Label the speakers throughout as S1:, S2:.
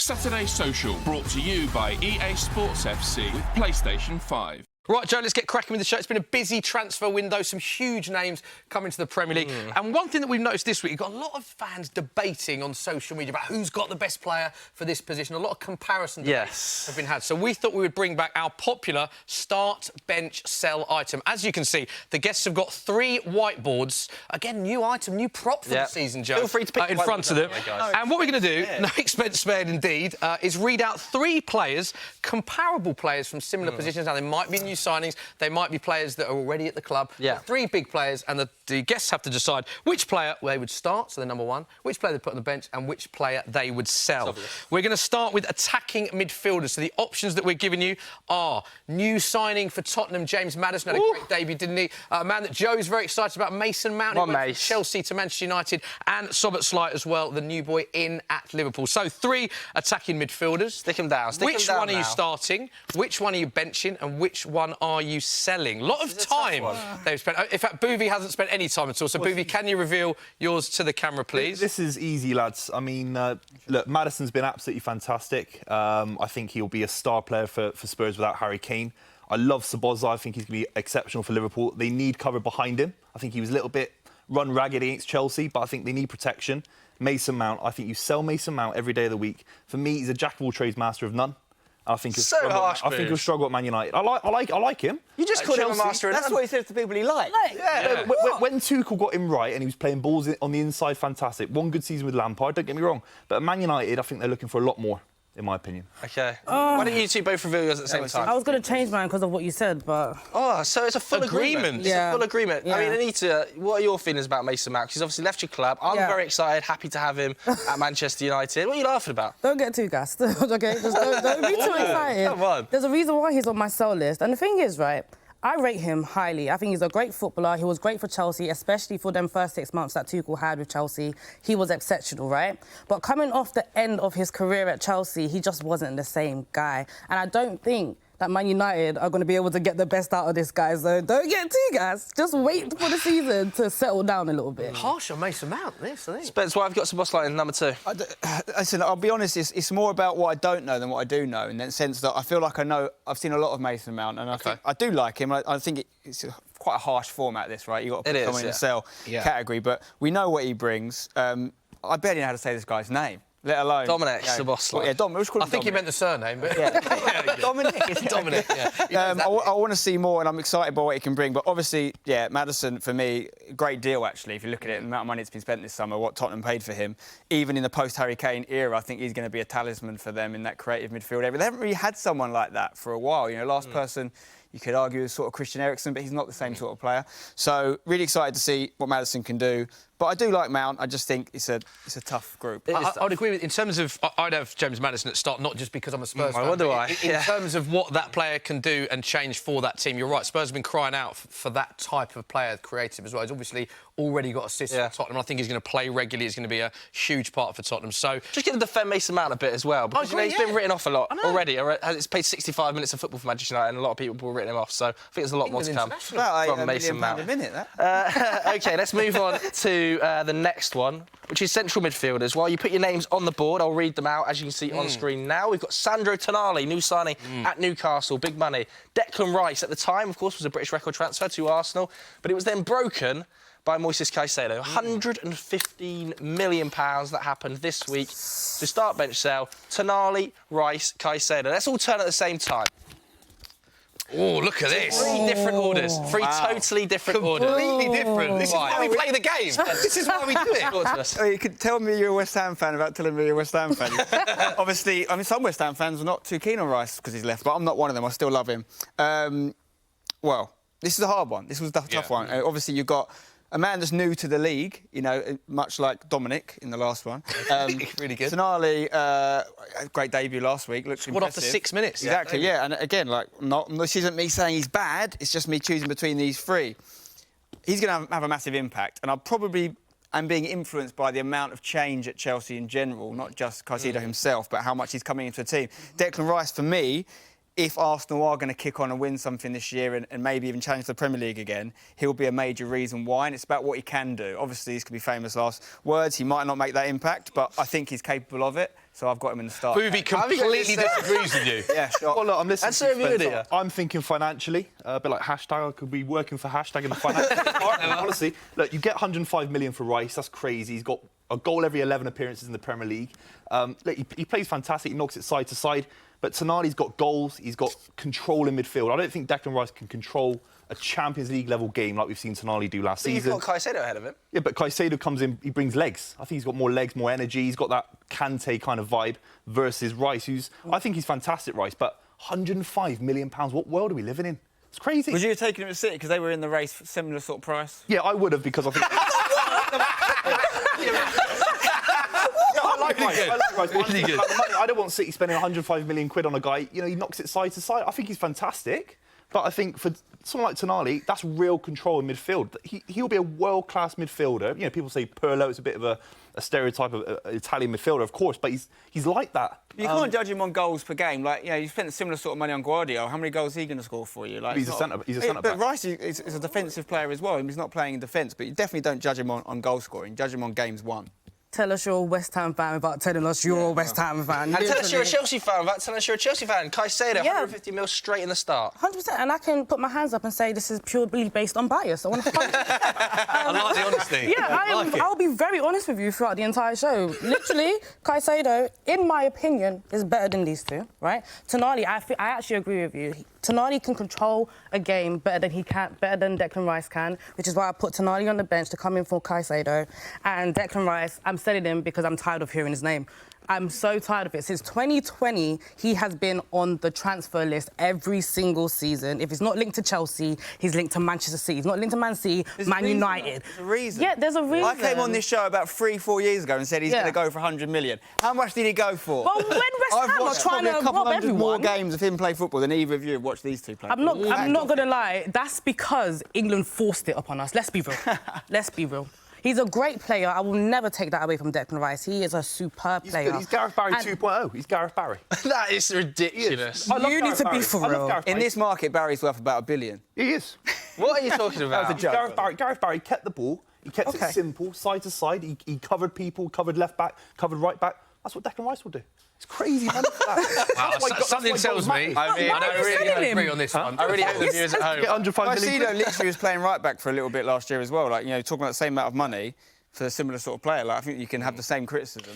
S1: Saturday Social, brought to you by EA Sports FC with PlayStation 5.
S2: Right, Joe, let's get cracking with the show. It's been a busy transfer window, some huge names coming to the Premier League. And one thing that we've noticed this week, you've got a lot of fans debating on social media about who's got the best player for this position. A lot of comparison debates have been had. So we thought we would bring back our popular start, bench, sell item. As you can see, the guests have got 3 whiteboards. Again, new item, new prop for the season, Joe.
S3: Feel free to pick
S2: in front of them. And what we're going to do, no expense spared indeed, is read out 3 players, comparable players from similar positions. Now, they might be new signings, they might be players that are already at the club. 3 big players, and the guests have to decide which player they would start, so they're number 1, which player they put on the bench, and which player they would sell. We're going to start with attacking midfielders. So the options that we're giving you are new signing for Tottenham, James Maddison had a great debut, didn't he? A man that Joe's very excited about, Mason Mount, who went from Chelsea to Manchester United, and Szoboszlai as well, the new boy in at Liverpool. So 3 attacking midfielders.
S3: Stick them down.
S2: Which one are you starting? Which one are you benching? And which one are you selling? A lot of time they've spent. In fact, Buvey hasn't spent any time at all. So, Buvey, can you reveal yours to the camera, please?
S4: This is easy, lads. I mean, look, Maddison's been absolutely fantastic. I think he'll be a star player for Spurs without Harry Kane. I love Szoboszlai. I think he's going to be exceptional for Liverpool. They need cover behind him. I think he was a little bit run ragged against Chelsea, but I think they need protection. Mason Mount, I think you sell Mason Mount every day of the week. For me, he's a jack of all trades, master of none. I think he'll struggle at Man United. I like him.
S3: You just called him a master of none.
S5: That's what he said to people he liked.
S4: When Tuchel got him right and he was playing balls on the inside, fantastic. One good season with Lampard, don't get me wrong. But at Man United, I think they're looking for a lot more, in my opinion.
S3: OK. Why don't you two both reveal yours at the same time?
S6: I was going to change mine because of what you said, but...
S3: Oh, so it's a full agreement. It's a full agreement.
S6: Yeah.
S3: I mean, Anita, what are your feelings about Mason Mount? 'Cause he's obviously left your club. I'm very excited, happy to have him at Manchester United. What are you laughing about?
S6: Don't get too gassed, OK? Just don't be too excited.
S3: Come on.
S6: There's a reason why he's on my sell list. And the thing is, right, I rate him highly. I think he's a great footballer. He was great for Chelsea, especially for them first 6 months that Tuchel had with Chelsea. He was exceptional, right? But coming off the end of his career at Chelsea, he just wasn't the same guy. And I don't think that Man United are going to be able to get the best out of this guy. So don't get too gassed. Just wait for the season to settle down a little bit.
S2: Harsh on Mason Mount, this, I think.
S3: Spence, why have you got Szoboszlai in number 2?
S5: Listen, I'll be honest, it's more about what I don't know than what I do know, in the sense that I feel like I know... I've seen a lot of Mason Mount, and I do like him. I think it's quite a harsh format, this, right? You've got to put someone in the sell category, but we know what he brings. I barely know how to say this guy's name. Let alone...
S3: Dominic Szoboszlai.
S5: Yeah, Dominic.
S2: I think you meant the surname, but...
S5: Dominic.
S2: Dominic,
S5: I want to see more, and I'm excited by what he can bring. But obviously, Maddison, for me, great deal, actually. If you look at it, the amount of money that's been spent this summer, what Tottenham paid for him, even in the post-Harry Kane era, I think he's going to be a talisman for them in that creative midfield area. They haven't really had someone like that for a while. You know, last person... You could argue is sort of Christian Eriksen, but he's not the same sort of player. So really excited to see what Maddison can do. But I do like Mount. I just think it's a tough group.
S2: I would agree with... In terms of... I'd have James Maddison at start, not just because I'm a Spurs fan.
S3: What do I?
S2: In terms of what that player can do and change for that team, you're right. Spurs have been crying out for that type of player, creative as well. He's obviously already got assists for Tottenham. I think he's going to play regularly. He's going to be a huge part for Tottenham. So...
S3: Just going to defend Mason Mount a bit as well, because he's been written off a lot already. He's played 65 minutes of football for Manchester United, and a lot of people have written him off. So I think there's a lot more to come from Mason Mount. OK, let's move on to the next one, which is central midfielders. While you put your names on the board, I'll read them out, as you can see on screen now. We've got Sandro Tonali, new signing at Newcastle, big money. Declan Rice, at the time, of course, was a British record transfer to Arsenal, but it was then broken by Moises Caicedo. £115 million that happened this week to start bench sale. Tonali, Rice, Caicedo. Let's all turn at the same time.
S2: Oh, look at this.
S3: 3 different orders. 3 totally different orders.
S2: Completely different. This is why we play the game. This is why we do it.
S3: Talk to us.
S5: You could tell me you're a West Ham fan without telling me you're a West Ham fan. Obviously, I mean, some West Ham fans are not too keen on Rice because he's left, but I'm not one of them. I still love him. Well, this is a hard one. This was a tough one. Obviously, you've got a man that's new to the league, you know, much like Dominic in the last one.
S2: Really good.
S5: Tonali, great debut last week. Looks impressive.
S2: After 6 minutes.
S5: Exactly, yeah. And again, like, this isn't me saying he's bad. It's just me choosing between these 3. He's going to have a massive impact, and I'm being influenced by the amount of change at Chelsea in general, not just Caicedo himself, but how much he's coming into the team. Declan Rice, for me, if Arsenal are going to kick on and win something this year and maybe even challenge the Premier League again, he'll be a major reason why, and it's about what he can do. Obviously, these could be famous last words. He might not make that impact, but I think he's capable of it. So I've got him in the start.
S2: Buvey completely disagrees with you.
S5: Yeah, sure.
S4: Well, look, I'm listening
S3: And so have you,
S4: Spencer.
S3: Lydia.
S4: I'm thinking financially, a bit like hashtag. I could be working for hashtag in the financial department. Honestly, look, you get 105 million for Rice. That's crazy. He's got a goal every 11 appearances in the Premier League. Look, he plays fantastic. He knocks it side to side. But Tonali's got goals. He's got control in midfield. I don't think Declan Rice can control a Champions League level game like we've seen Tonali do last season.
S3: You've got Caicedo ahead of him.
S4: Yeah, but Caicedo comes in, he brings legs. I think he's got more legs, more energy. He's got that Kante kind of vibe versus Rice, I think he's fantastic, Rice, but £105 million, what world are we living in? It's crazy.
S5: Would you have taken him at City because they were in the race for similar sort of price?
S4: Yeah, I would have because I think... I like Rice. I don't want City spending 105 million quid on a guy. You know, he knocks it side to side. I think he's fantastic. But I think for someone like Tonali, that's real control in midfield. He'll be a world-class midfielder. You know, people say Pirlo is a bit of a stereotype of an Italian midfielder, of course, but he's like that.
S5: You can't judge him on goals per game. Like, you know, you spent a similar sort of money on Guardiola. How many goals is he going to score for you? Like,
S4: He's a centre back.
S5: But Rice is a defensive player as well. I mean, he's not playing in defence, but you definitely don't judge him on goal scoring. Judge him on games won.
S6: Tell us you're a West Ham fan without telling us you're a West Ham fan.
S3: And tell us you're a Chelsea fan without telling us you're a Chelsea fan. Caicedo, 150 mil straight in the start.
S6: 100%, and I can put my hands up and say this is purely based on bias. I want to find
S2: I like the honesty.
S6: Yeah, I'll be very honest with you throughout the entire show. Literally, Caicedo, in my opinion, is better than these two, right? Tonali, I actually agree with you. Tonali can control a game better than Declan Rice can, which is why I put Tonali on the bench to come in for Caicedo. And Declan Rice, I'm selling him because I'm tired of hearing his name. I'm so tired of it. Since 2020, he has been on the transfer list every single season. If he's not linked to Chelsea, he's linked to Manchester City. He's not linked to Man City, Man United.
S5: There's a reason.
S6: Yeah, there's a reason.
S5: I came on this show about 3-4 years ago and said he's going to go for 100 million. How much did he go for?
S6: Well, when West Ham are trying to rob everyone...
S5: more games of him play football than either of you have watched these two play.
S6: I'm not going to lie. That's because England forced it upon us. Let's be real. Let's be real. He's a great player. I will never take that away from Declan Rice. He is a superb player.
S4: He's Gareth Barry 2.0. He's Gareth Barry.
S3: That is ridiculous.
S6: You need to be for real.
S5: In this market, Barry's worth about $1 billion.
S4: He is.
S3: What are you talking about?
S4: Gareth Barry kept the ball. He kept it simple, side to side. He covered people, covered left back, covered right back. That's what Declan Rice will do. It's crazy money for that.
S2: Wow, something tells me. I mean, I don't really agree on this one.
S3: I really hope the viewers at home.
S4: Get 105 million.
S5: Caicedo literally was playing right back for a little bit last year as well. Like, you know, talking about the same amount of money for a similar sort of player. Like, I think you can have the same criticism.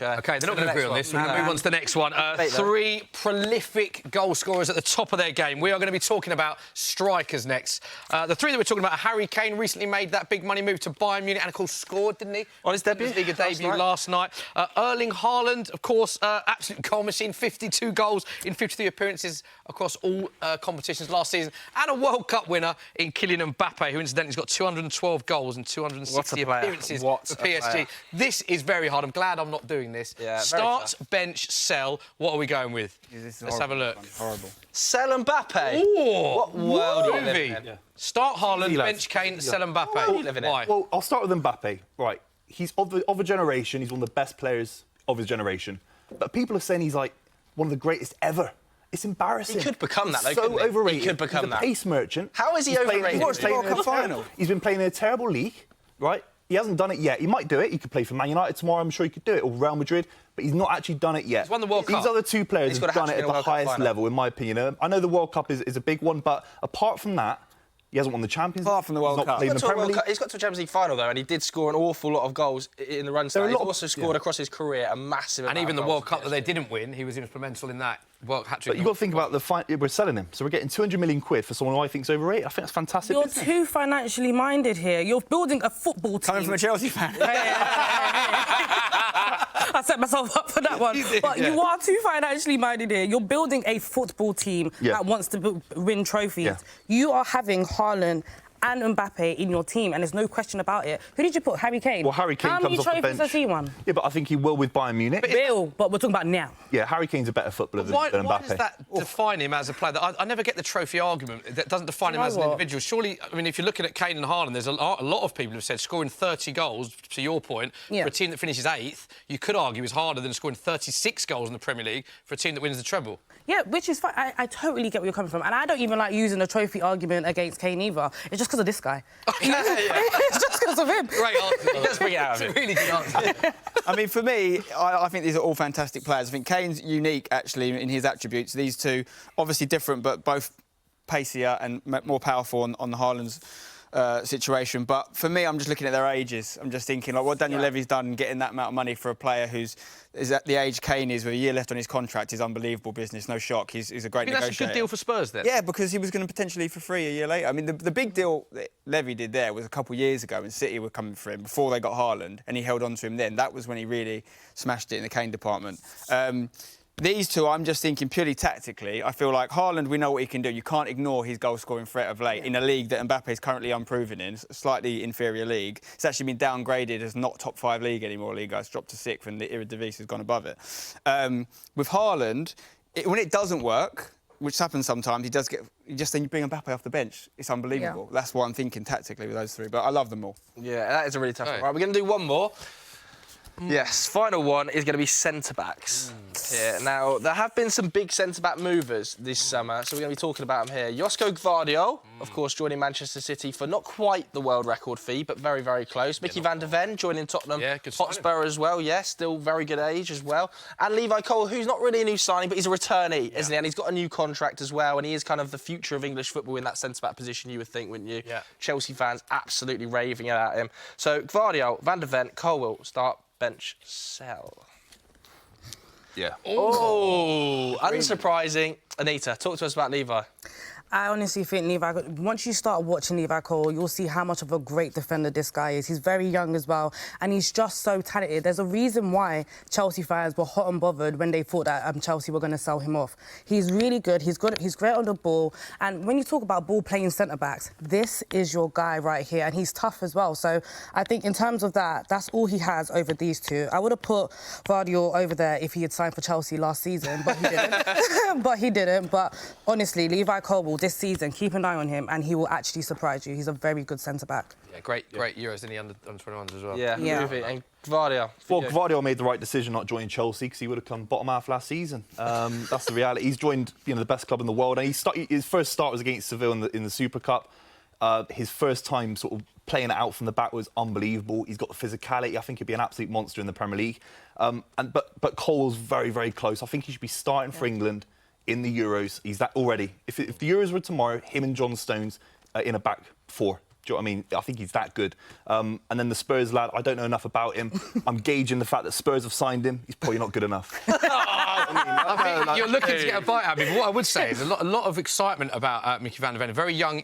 S2: OK, they're not going to agree on this. We're going to move on to the next one. Three prolific goal scorers at the top of their game. We are going to be talking about strikers next. The three that we're talking about, Harry Kane recently made that big money move to Bayern Munich and, of course, scored, didn't he?
S3: On his debut?
S2: Bundesliga debut last night. Erling Haaland, of course, absolute goal machine, 52 goals in 53 appearances across all competitions last season. And a World Cup winner in Kylian Mbappe, who incidentally has got 212 goals and 260 appearances for PSG. This is very hard. I'm glad I'm not doing this.
S3: Yeah,
S2: Start, bench, sell. What are we going with? Let's have a look.
S5: Horrible.
S3: Sell Mbappe.
S2: Ooh,
S3: what world are you living in?
S2: Yeah. Start Haaland, bench Kane, sell Mbappe. Why?
S4: Well, I'll start with Mbappe. Right, he's of a generation. He's one of the best players of his generation. But people are saying he's like one of the greatest ever. It's embarrassing.
S3: He could become that, though,
S4: so overrated.
S3: He could become
S4: he's a pace merchant.
S3: How is he overrated?
S5: He watched the World Cup final.
S4: He's been playing in a terrible league, right? He hasn't done it yet. He might do it. He could play for Man United tomorrow. I'm sure he could do it, or Real Madrid. But he's not actually done it yet.
S2: He's won the World Cup.
S4: These other two players have done it at the highest level, in my opinion. I know the World Cup is a big one, but apart from that, he hasn't won the Champions League.
S5: Apart from the World Cup.
S3: He's got to a Champions League final, though, and he did score an awful lot of goals in the run start. He's also scored across his career a massive amount of goals.
S2: And even the World Cup that they didn't win, he was instrumental in that.
S4: But you've got to think about we're selling him. So we're getting 200 million quid for someone who I think is overrated. I think that's fantastic.
S6: You're too financially minded here. You're building a football team.
S5: Coming from a Chelsea fan.
S6: I set myself up for that one. You are too financially minded here. You're building a football team that wants to win trophies. Yeah. You are having Haaland and Mbappe in your team, and there's no question about it. Who did you put? Harry Kane?
S4: Well, Harry Kane
S6: How
S4: comes
S6: many
S4: off the bench.
S6: trophies has he won?
S4: Yeah, but I think he will with Bayern Munich.
S6: But we're talking about now.
S4: Yeah, Harry Kane's a better footballer than Mbappe.
S2: Why does that define him as a player? I never get the trophy argument. That doesn't define him as an individual. Surely, I mean, if you're looking at Kane and Haaland, there's a lot of people who've said scoring 30 goals, to your point, for a team that finishes 8th, you could argue is harder than scoring 36 goals in the Premier League for a team that wins the treble. Yeah, which is fine. I totally get where you're coming from. And I don't even like using the trophy argument against Kane either. It's just
S6: because of this guy. It's just because of him.
S2: Great answer.
S3: Let's bring it out of him.
S2: Really good answer.
S5: I mean, for me, I think these are all fantastic players. I think Kane's unique, actually, in his attributes. These two, obviously different, but both pacier and more powerful on the Haaland's situation. But for me, I'm just looking at their ages. I'm just thinking, like, what Daniel Levy's done, getting that amount of money for a player who's at the age Kane is, with a year left on his contract, is unbelievable business. No shock. He's a great negotiator.
S2: That's a good deal for Spurs, then?
S5: Yeah, because he was going to potentially for free a year later. I mean, the big deal that Levy did there was a couple of years ago when City were coming for him, before they got Haaland, and he held on to him then. That was when he really smashed it in the Kane department. These two, I'm just thinking purely tactically. I feel like Haaland, we know what he can do. You can't ignore his goal-scoring threat of late in a league that Mbappe is currently unproven in, a slightly inferior league. It's actually been downgraded as not top 5 league anymore. Liga. It's dropped to 6th, and the Eredivisie has gone above it. With Haaland, when it doesn't work, which happens sometimes, then you bring Mbappe off the bench. It's unbelievable. Yeah. That's what I'm thinking tactically with those three. But I love them all.
S3: Yeah, that is a really tough one. Right, we're going to do one more. Yes, final one is going to be centre-backs here. Now, there have been some big centre-back movers this summer, so we're going to be talking about them here. Josko Gvardiol, of course, joining Manchester City for not quite the world record fee, but very, very close. Mickey van der Ven joining Tottenham Hotspur as well, yes, still very good age as well. And Levi Cole, who's not really a new signing, but he's a returnee, isn't he? And he's got a new contract as well, and he is kind of the future of English football in that centre-back position, you would think, wouldn't you? Yeah. Chelsea fans absolutely raving at him. So, Gvardiol, van der Ven, Cole will start. Bench, sell.
S4: Yeah.
S3: Oh, unsurprising. Anita, talk to us about Levi.
S6: I honestly think once you start watching Levi Cole, you'll see how much of a great defender this guy is. He's very young as well, and he's just so talented. There's a reason why Chelsea fans were hot and bothered when they thought that Chelsea were going to sell him off. He's really good. He's great on the ball. And when you talk about ball-playing centre-backs, this is your guy right here, and he's tough as well. So I think in terms of that, that's all he has over these two. I would have put Gvardiol over there if he had signed for Chelsea last season, but he didn't. But honestly, Levi Cole will this season, keep an eye on him, and he will actually surprise you. He's a very good centre-back.
S2: Yeah, great Euros in the under-21s as well.
S3: Yeah. And Gvardiol.
S4: Well, Gvardiol made the right decision not joining Chelsea because he would have come bottom half last season. That's the reality. He's joined the best club in the world, and his first start was against Seville in the Super Cup. His first time sort of playing it out from the back was unbelievable. He's got the physicality. I think he'd be an absolute monster in the Premier League. But Cole's very, very close. I think he should be starting for England in the Euros. He's that already. If the Euros were tomorrow, him and John Stones in a back four. Do you know what I mean? I think he's that good. And then the Spurs lad, I don't know enough about him. I'm gauging the fact that Spurs have signed him. He's probably not good enough.
S2: I think you're looking to get a bite out of me. But what I would say is a lot of excitement about Mickey van der Ven. Very young,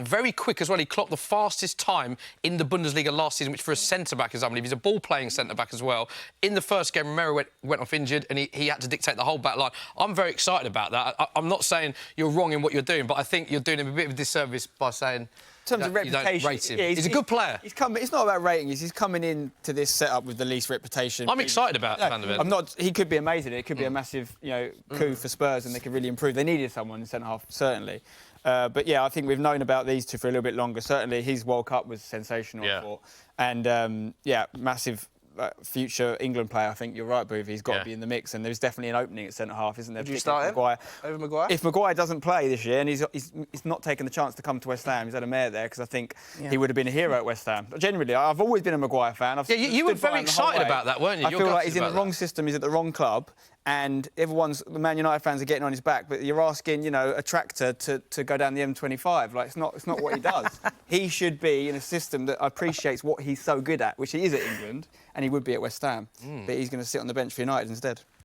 S2: very quick as well. He clocked the fastest time in the Bundesliga last season, which for a centre-back is unbelievable. He's a ball-playing centre-back as well. In the first game, Romero went off injured, and he had to dictate the whole back line. I'm very excited about that. I'm not saying you're wrong in what you're doing, but I think you're doing him a bit of a disservice by saying...
S5: In terms of reputation,
S2: you don't rate him. He's a good player.
S5: It's not about rating. He's coming into this setup with the least reputation.
S2: I'm excited about Van der Ven.
S5: He could be amazing. It could be a massive, coup for Spurs, and they could really improve. They needed someone in centre half, certainly. But yeah, I think we've known about these two for a little bit longer. Certainly, his World Cup was sensational. I thought. And massive. Future England player, I think you're right, Buvey. He's got to be in the mix, and there's definitely an opening at centre half, isn't there?
S3: Would you start him over Maguire?
S5: If Maguire doesn't play this year, and he's not taken the chance to come to West Ham, he's had a mare there because I think he would have been a hero at West Ham. Generally, I've always been a Maguire fan.
S2: You were very excited about that, weren't you?
S5: I feel like he's in the wrong system. He's at the wrong club. And the Man United fans are getting on his back, but you're asking, a tractor to go down the M25. Like, it's not what he does. He should be in a system that appreciates what he's so good at, which he is at England, and he would be at West Ham. But he's going to sit on the bench for United instead.